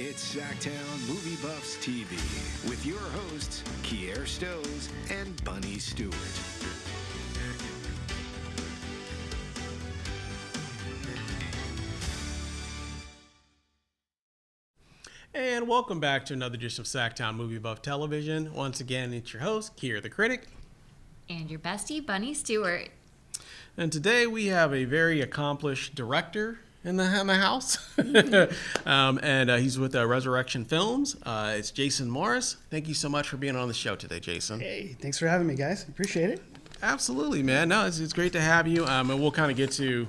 It's SacTown Movie Buffs TV with your hosts, Kier Stows and Bunny Stewart. And welcome back to another edition of SacTown Movie Buff Television. Once again, it's your host, Kier the Critic. And your bestie, Bunny Stewart. And today we have a very accomplished director in the house. And he's with Resurrection Films. It's Jason Morris. Thank you so much for being on the show today, Jason. Hey, thanks for having me, guys. Appreciate it. Absolutely, man. No, it's great to have you. And we'll kind of get to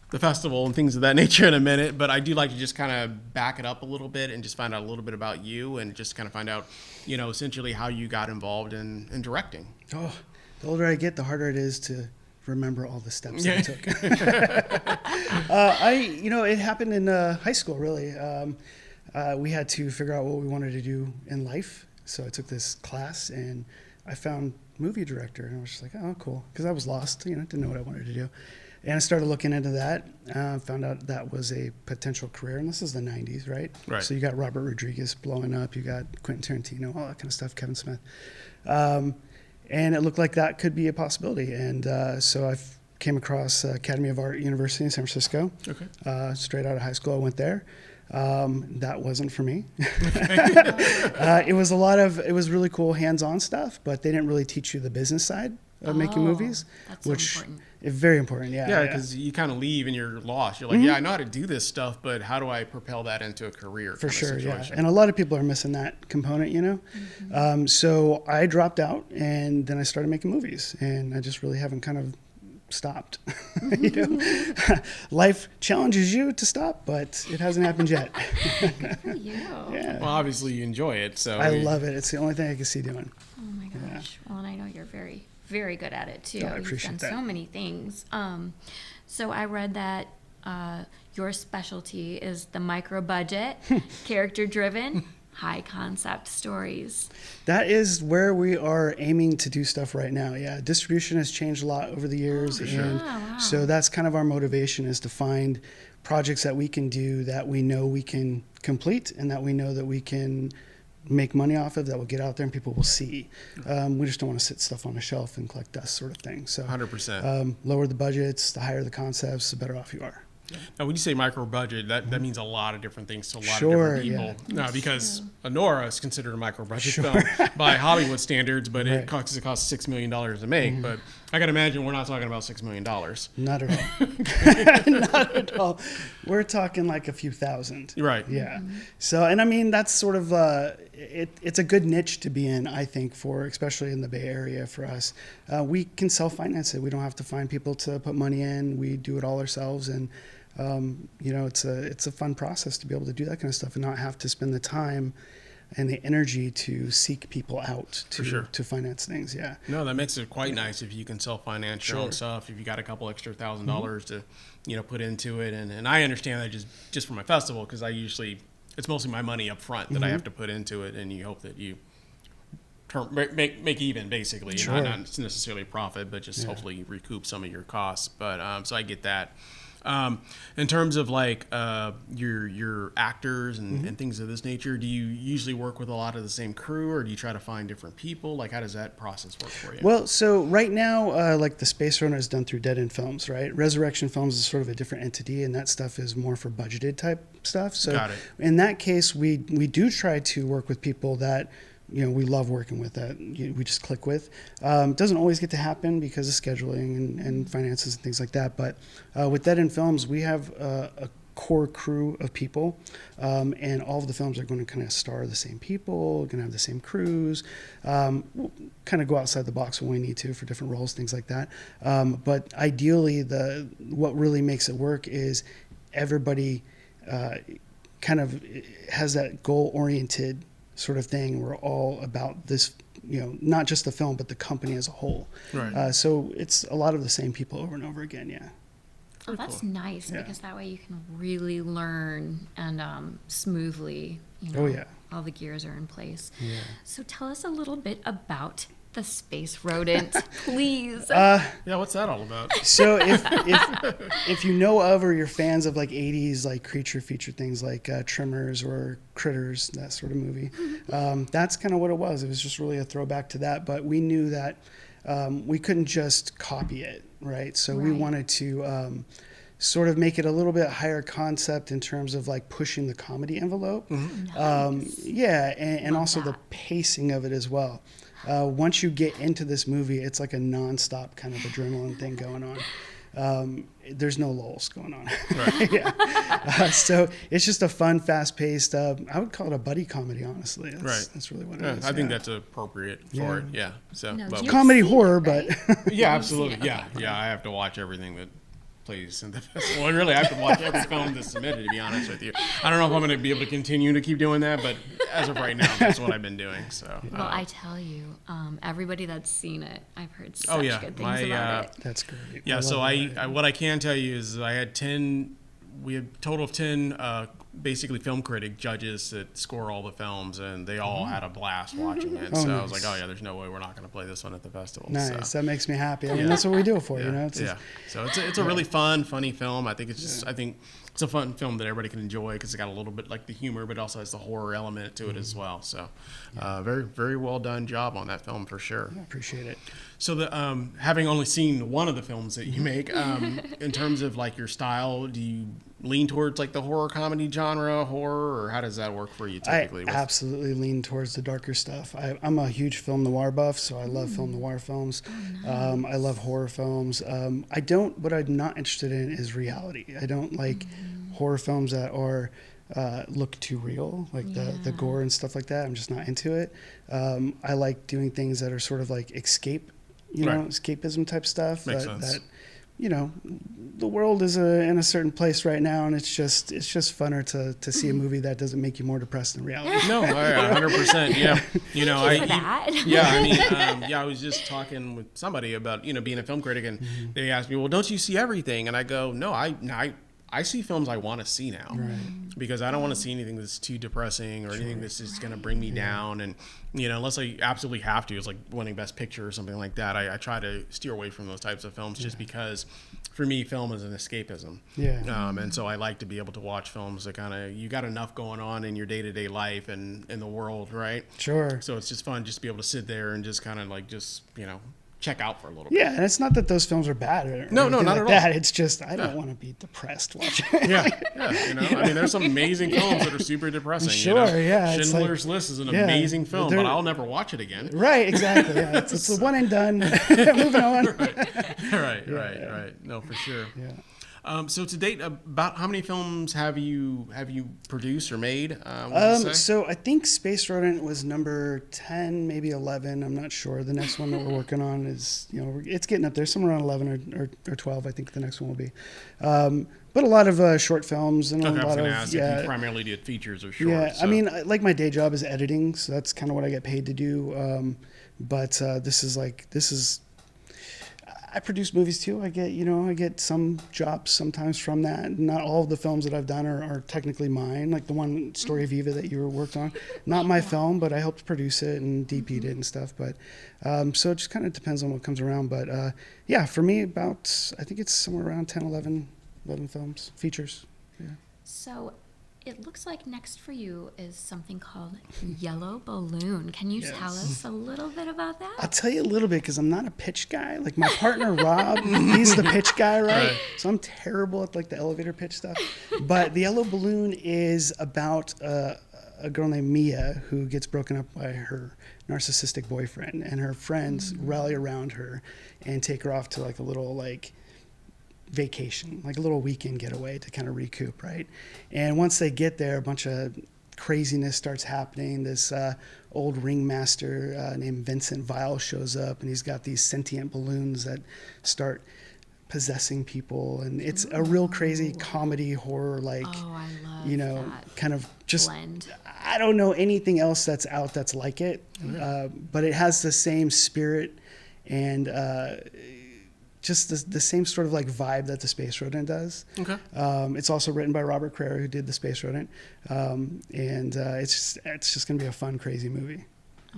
the festival and things of that nature in a minute, but I do like to just kind of back it up a little bit and just find out a little bit about you and just kind of find out, essentially how you got involved in directing. Oh, the older I get, the harder it is to remember all the steps that I took. It happened in high school, really. We had to figure out what we wanted to do in life, so I took this class and I found movie director, and I was just like, oh, cool, because I was lost, didn't know what I wanted to do. And I started looking into that, found out that was a potential career, and this is the 90s, right? Right. So you got Robert Rodriguez blowing up, you got Quentin Tarantino, all that kind of stuff, Kevin Smith. And it looked like that could be a possibility. And so I came across Academy of Art University in San Francisco. Okay. Straight out of high school, I went there. That wasn't for me. It was really cool hands-on stuff, but they didn't really teach you the business side of making movies, that's which so important. is very important. Yeah, because you kind of leave and you're lost. You're like, yeah, I know how to do this stuff, but how do I propel that into a career? For sure, yeah. And a lot of people are missing that component, So I dropped out, and then I started making movies, and I just really haven't kind of stopped. Life challenges you to stop, but it hasn't happened yet. Good for you. Yeah. Well, obviously you enjoy it, so I love it. It's the only thing I can see doing. Oh my gosh. Well, and I know you're very, very good at it too. Oh, I appreciate You've that. done so many things. So I read that your specialty is the micro budget, character driven, high concept stories. That is where we are aiming to do stuff right now. Yeah, distribution has changed a lot over the years, and so that's kind of our motivation, is to find projects that we can do that we know we can complete and that we know that we can make money off of, that will get out there and people will see. We just don't want to sit stuff on a shelf and collect dust, sort of thing. So 100%. Lower the budgets, the higher the concepts, the better off you are. Now, when you say micro budget, that means a lot of different things to a lot Sure, of different people. yeah. Because Anora is considered a micro budget film by Hollywood standards, but it costs $6 million to make. But I can imagine we're not talking about $6 million. Not at all. Not at all. We're talking like a few thousand. Right. Yeah. So, and I mean, that's sort of, it's a good niche to be in, I think, especially in the Bay Area for us. We can self-finance it. We don't have to find people to put money in. We do it all ourselves. And, it's a fun process to be able to do that kind of stuff and not have to spend the time and the energy to seek people out to finance things. Yeah. No, that makes it quite nice if you can self-finance your own stuff, if you got a couple extra $1,000 to, put into it. And I understand that just for my festival, because it's mostly my money up front that I have to put into it, and you hope that you make even, basically. Sure. Not necessarily profit, but just hopefully recoup some of your costs. But so I get that. In terms of like your actors and things of this nature, do you usually work with a lot of the same crew, or do you try to find different people? Like, how does that process work for you? Well, so right now, like the Space Runner is done through Dead End Films, right? Resurrection Films is sort of a different entity, and that stuff is more for budgeted type stuff. So Got it. In that case, we do try to work with people that we love working with, that we just click with. Doesn't always get to happen because of scheduling and finances and things like that. But with Dead End Films, we have a core crew of people, and all of the films are going to kind of star the same people, going to have the same crews. We'll kind of go outside the box when we need to for different roles, things like that. But ideally, what really makes it work is everybody kind of has that goal-oriented sort of thing. We're all about this, not just the film, but the company as a whole. Right. So it's a lot of the same people over and over again. Yeah. Oh, that's nice, because that way you can really learn and smoothly, Oh, yeah. all the gears are in place. Yeah. So tell us a little bit about the space rodent, please. Yeah, what's that all about? So if you know of or you're fans of like 80s like creature feature things like Tremors or Critters, that sort of movie, that's kind of what it was. It was just really a throwback to that. But we knew that we couldn't just copy it, right? So we wanted to sort of make it a little bit higher concept in terms of like pushing the comedy envelope. Nice. Yeah, and Love also that. the pacing of it as well. Once you get into this movie, it's like a nonstop kind of adrenaline thing going on. There's no lulls going on. Right. Yeah. So it's just a fun, fast-paced. I would call it a buddy comedy, honestly. Right. That's really what it Yeah, is. I think that's appropriate for it. Yeah. So, No, but you've comedy seen horror, it, right? but yeah, You've seen absolutely. it, Yeah, okay. yeah. I have to watch everything that plays in the festival, and really, I have to watch every film that's submitted. To be honest with you, I don't know if I'm going to be able to continue to keep doing that, but as of right now, that's what I've been doing. So, Well, I tell you, everybody that's seen it, I've heard such Oh, yeah. good things My, about it. that's great. yeah. I So love that. I what I can tell you is I had 10. We had a total of 10 basically film critic judges that score all the films, and they all had a blast watching it. Oh, So I was like, nice. oh yeah, there's no way we're not going to play this one at the festival. Nice. So. That makes me happy. I mean, Yeah. that's what we do it for, Yeah, you know? It's yeah. So it's a really fun, funny film. I think it's just I think it's a fun film that everybody can enjoy because it's got a little bit like the humor, but also has the horror element to it as well. So very very well done job on that film for sure. I appreciate it. So the having only seen one of the films that you make, in terms of like your style, do you lean towards like the horror comedy genre, horror, or how does that work for you typically? I absolutely lean towards the darker stuff. I'm a huge film noir buff, so I love film noir films. I love horror films. What I'm not interested in is reality. I don't like horror films that are look too real, like the gore and stuff like that. I'm just not into it. I like doing things that are sort of like escape, escapism type stuff. Makes sense. That the world is in a certain place right now, and it's just funner to see a movie that doesn't make you more depressed than reality. No, 100%. Yeah, For that. I was just talking with somebody about being a film critic, and they asked me, well, don't you see everything? And I go, no, I see films I want to see now, because I don't want to see anything that's too depressing or anything that's just going to bring me down. And unless I absolutely have to, it's like winning Best Picture or something like that. I try to steer away from those types of films just because, for me, film is an escapism. Yeah. And so I like to be able to watch films that kind of you got enough going on in your day-to-day life and in the world, right? Sure. So it's just fun just to be able to sit there and just kind of like check out for a little Yeah, and it's not that those films are bad or No, anything not like at all. that. It's just I don't want to be depressed watching it. Yeah. I mean, there's some amazing films that are super depressing. Sure, yeah, it's Schindler's like- List is an yeah, amazing film, they're- but I'll never watch it again. Right, exactly. Yeah, it's a one and done. Moving on. Right. No, for sure. Yeah. So to date, about how many films have you produced or made? Would you say? So I think Space Rodent was number 10, maybe 11. I'm not sure. The next one that we're working on is, it's getting up there, somewhere around 11 or 12. I think the next one will be. But a lot of short films and Okay, I a was lot going of to ask if you primarily did features or shorts. Yeah, so. I mean, like my day job is editing, so that's kind of what I get paid to do. But this is. I produce movies too. I get some jobs sometimes from that. Not all of the films that I've done are technically mine. Like the one Story of Eva that you worked on, not my film, but I helped produce it and DP'd it and stuff. But so it just kind of depends on what comes around. But yeah, for me, I think it's somewhere around 10, 11 films, features. Yeah. So it looks like next for you is something called Yellow Balloon. Can you tell us a little bit about that? I'll tell you a little bit because I'm not a pitch guy. Like my partner Rob, he's the pitch guy, right? So I'm terrible at like the elevator pitch stuff. But the Yellow Balloon is about a girl named Mia who gets broken up by her narcissistic boyfriend, and her friends rally around her and take her off to like a little like vacation, like a little weekend getaway to kind of recoup, right? And once they get there, a bunch of craziness starts happening. This old ringmaster named Vincent Vile shows up, and he's got these sentient balloons that start possessing people, and it's a real crazy comedy horror, like I love that kind of just blend. I don't know anything else that's out that's like it, but it has the same spirit and just the same sort of like vibe that the Space Rodent does. Okay. It's also written by Robert Carrera, who did the Space Rodent, and it's just gonna be a fun, crazy movie.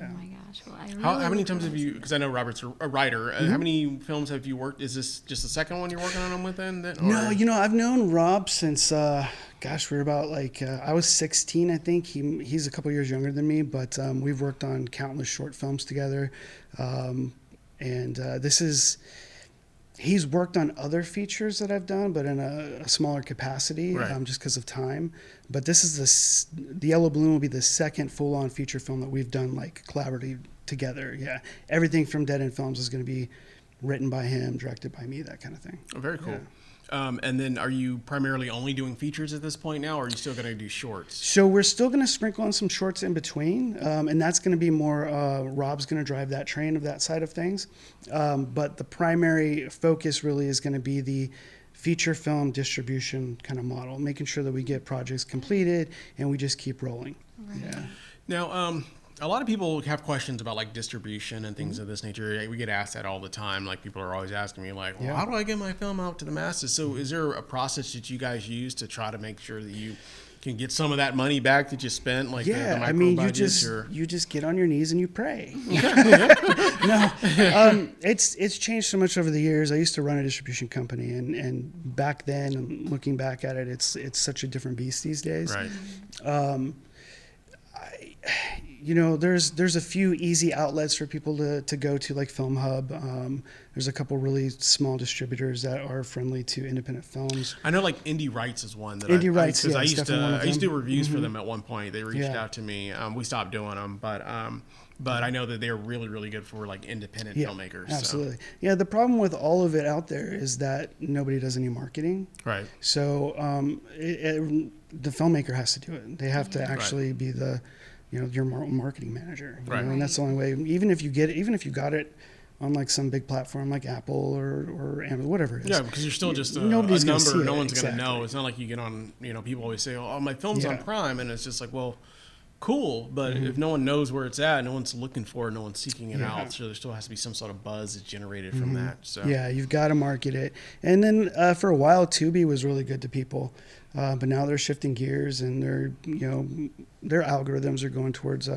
Oh my gosh. Well, I really How many times have you, because I know Robert's a writer, how many films have you worked? Is this just the second one you're working on him with then? No, I've known Rob since, we're about I was 16, I think. He's a couple years younger than me, but we've worked on countless short films together. He's worked on other features that I've done, but in a smaller capacity, right. Just because of time. But this is the Yellow Balloon will be the second full-on feature film that we've done collaboratively together. Yeah, everything from Dead End Films is going to be written by him, directed by me, that kind of thing. Oh, very cool. Yeah. And then are you primarily only doing features at this point now, or are you still going to do shorts? So we're still going to sprinkle in some shorts in between, and that's going to be more, Rob's going to drive that train of that side of things. But the primary focus really is going to be the feature film distribution kind of model, making sure that we get projects completed and we just keep rolling. Right. Yeah. Now, a lot of people have questions about distribution and things of this nature. We get asked that all the time. People are always asking me how do I get my film out to the masses? So is there a process that you guys use to try to make sure that you can get some of that money back that you spent? The you just get on your knees and you pray. No, it's changed so much over the years. I used to run a distribution company, and back then, and looking back at it, it's such a different beast these days. Right. There's a few easy outlets for people to go to, like Film Hub. There's a couple really small distributors that are friendly to independent films. I know Indie Rights is one that Indie Rights, because I used to do reviews mm-hmm. for them at one point. They reached out to me. We stopped doing them, but I know that they're really, really good for independent filmmakers. Absolutely. So. Yeah, the problem with all of it out there is that nobody does any marketing. Right. So the filmmaker has to do it. They have to actually be the your marketing manager, right. And that's the only way. Even if you got it on some big platform like Apple or Amazon, whatever it is. Yeah, because you're still just a number. No one's going to know. It's not like you get on. People always say, "Oh, my film's on Prime," and it's just well, cool. But if no one knows where it's at, no one's looking for it, no one's seeking it out. So there still has to be some sort of buzz that's generated from that. So you've got to market it. And then for a while, Tubi was really good to people. But now they're shifting gears, and their algorithms are going towards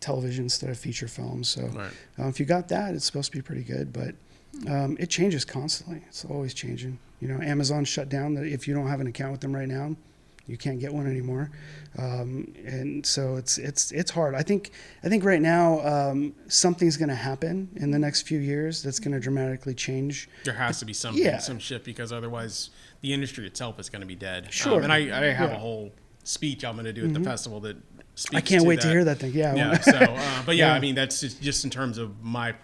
television instead of feature films. So if you got that, it's supposed to be pretty good. But it changes constantly. It's always changing. Amazon shut down that if you don't have an account with them right now, you can't get one anymore. And so it's hard. I think right now something's going to happen in the next few years that's going to dramatically change. There has to be some shift, because otherwise the industry itself is going to be dead. Sure. And I have a whole speech I'm going to do at the festival that speaks I can't to wait that. to hear that thing. Yeah. Yeah. So, but I mean, that's just in terms of my.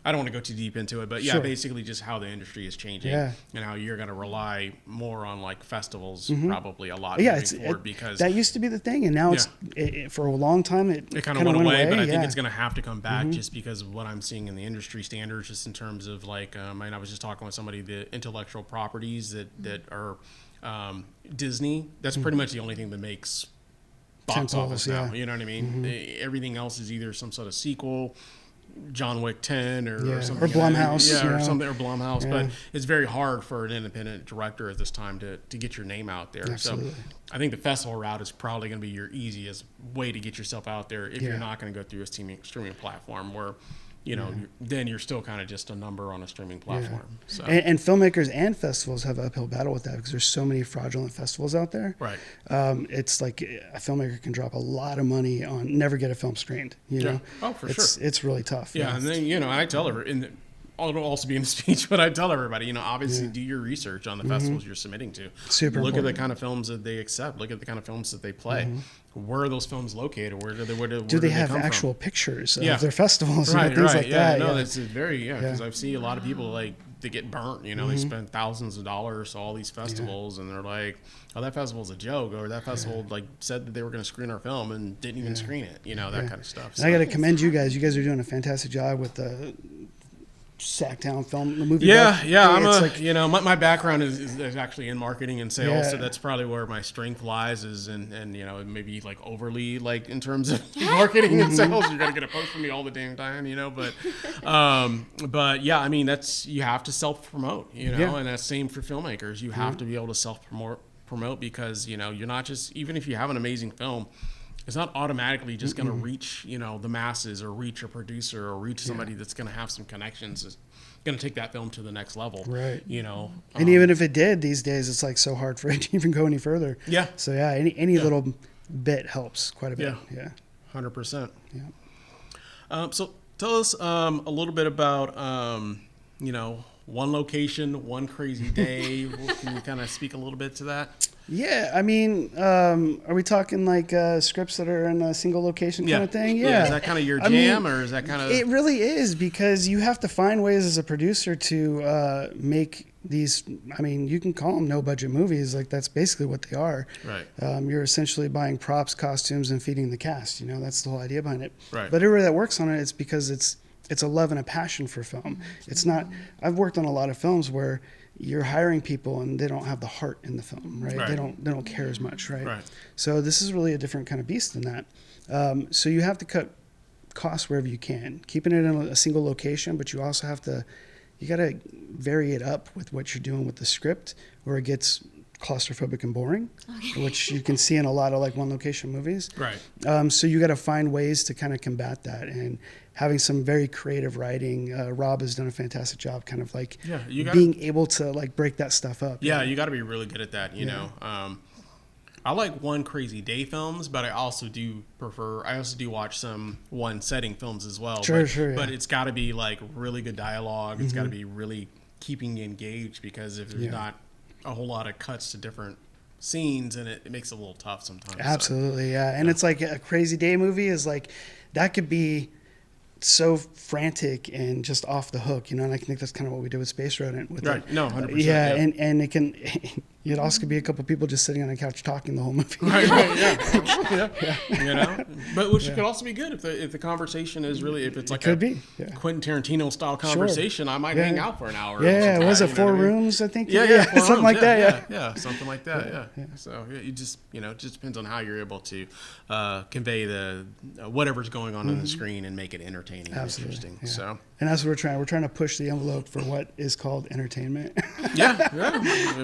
I don't want to go too deep into it, but basically just how the industry is changing and how you're going to rely more on festivals probably a lot moving forward, because that used to be the thing, and now it's for a long time it kind of went away. But I think it's going to have to come back just because of what I'm seeing in the industry standards, just in terms of I was just talking with somebody, the intellectual properties that are Disney. That's pretty much the only thing that makes box office now. You know what I mean? Everything else is either some sort of sequel, John Wick 10 or something, or Blumhouse, or something, or Blumhouse. But it's very hard for an independent director at this time to get your name out there. Absolutely. So I think the festival route is probably going to be your easiest way to get yourself out there if you're not going to go through a streaming platform where then you're still kind of just a number on a streaming platform. So. And filmmakers and festivals have an uphill battle with that, because there's so many fraudulent festivals out there. Right. It's like a filmmaker can drop a lot of money on never get a film screened. Oh, for sure. It's really tough. Yeah, and then I tell her it'll also be in the speech, but I tell everybody, obviously do your research on the festivals you're submitting to. Super Look important. at the kind of films that they accept. Look at the kind of films that they play. Where are those films located? Where do they have come actual from? pictures of their festivals and things like that? No, that's very because I've seen a lot of people they get burnt. They spend thousands of dollars to all these festivals, and they're like, "Oh, that festival's a joke," or "That festival said that they were going to screen our film and didn't even screen it." That kind of stuff. So. I got to commend you guys. You guys are doing a fantastic job with the SacTown film, the movie. I'm my background is actually in marketing and sales, so that's probably where my strength lies. And maybe overly in terms of marketing and sales. You're gonna get a post from me all the damn time, but yeah, I mean that's, you have to self promote, and that's same for filmmakers. You have to be able to self promote because you're not just, even if you have an amazing film, it's not automatically just going to reach, you know, the masses or reach a producer or reach somebody that's going to have some connections. It's going to take that film to the next level. Right. You know. And even if it did these days, it's like so hard for it to even go any further. Yeah. So yeah, any little bit helps quite a bit. Yeah. 100%. Yeah. So tell us a little bit about, you know, one location, one crazy day. Can you kind of speak a little bit to that? Yeah, I mean, are we talking like scripts that are in a single location kind of thing? Yeah. Is that kind of your jam, or is that kind of? It really is, because you have to find ways as a producer to make these. I mean, you can call them no budget movies. Like, that's basically what they are. Right. You're essentially buying props, costumes, and feeding the cast. You know, that's the whole idea behind it. Right. But everybody that works on it, it's because it's a love and a passion for film. It's not. I've worked on a lot of films where you're hiring people and they don't have the heart in the film, right? They don't care as much, right? So this is really a different kind of beast than that. So you have to cut costs wherever you can, keeping it in a single location, but you also have to, you got to vary it up with what you're doing with the script, or it gets claustrophobic and boring, which you can see in a lot of like one location movies. Right. So you got to find ways to kind of combat that, and having some very creative writing. Rob has done a fantastic job kind of like being able to like break that stuff up. Yeah, you got to be really good at that, you know. I like one crazy day films, but I also do watch some one setting films as well. But it's got to be like really good dialogue. It's got to be really keeping you engaged, because if there's not a whole lot of cuts to different scenes, and it makes it a little tough sometimes. Absolutely, yeah. And it's like a crazy day movie is like, that could be so frantic and just off the hook, you know, and I think that's kind of what we did with Space Rodent. With right, it. No, 100%. Yeah, and it can, it also could be a couple people just sitting on a couch talking the whole movie. Right, yeah. You know, but which could also be good if the conversation is really, if it's like Quentin Tarantino style conversation, I might hang out for an hour. Yeah, was it 4 rooms? I think. Yeah, something like that. Yeah, something like that. Yeah. So you just, you know, it just depends on how you're able to convey the whatever's going on on the screen and make it entertaining and interesting. Yeah. So, and that's what we're trying to push the envelope for what is called entertainment. yeah,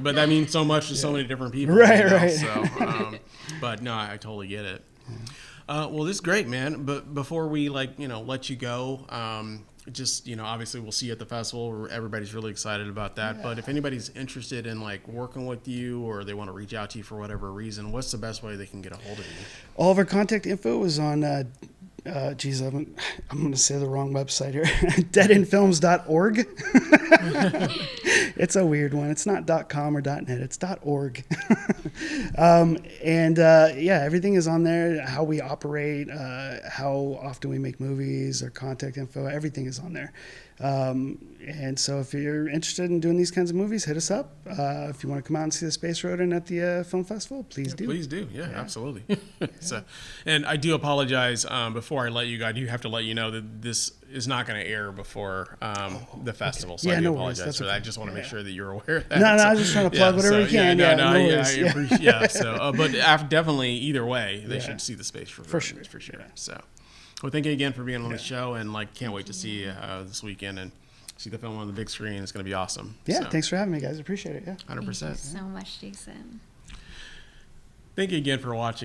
but that means so much to so many different people, right. So but no, I totally get it. Well, this is great, man. But before we let you go, just, you know, obviously we'll see you at the festival. Everybody's really excited about that. But if anybody's interested in like working with you, or they want to reach out to you for whatever reason, what's the best way they can get a hold of you? All of our contact info is on I'm going to say the wrong website here. deadendfilms.org. It's a weird one. It's not .com or .net. It's .org. Everything is on there. How we operate, how often we make movies, our contact info, everything is on there. And so if you're interested in doing these kinds of movies, hit us up. If you want to come out and see the Space Rodent at the film festival, please do. Please do. Yeah. Absolutely. So, and I do apologize. Before I let you go, I do have to let you know that this is not going to air before the festival. So I do apologize for that. I just want to make sure that you're aware of that. No, I was just trying to plug whatever we can. I appreciate. So, but definitely either way, they should see the Space for sure. Yeah. So, well, thank you again for being on the show, and can't wait to see you this weekend and see the film on the big screen. It's going to be awesome. Yeah, thanks for having me, guys. Appreciate it. Yeah, 100%. Thank you so much, Jason. Thank you again for watching.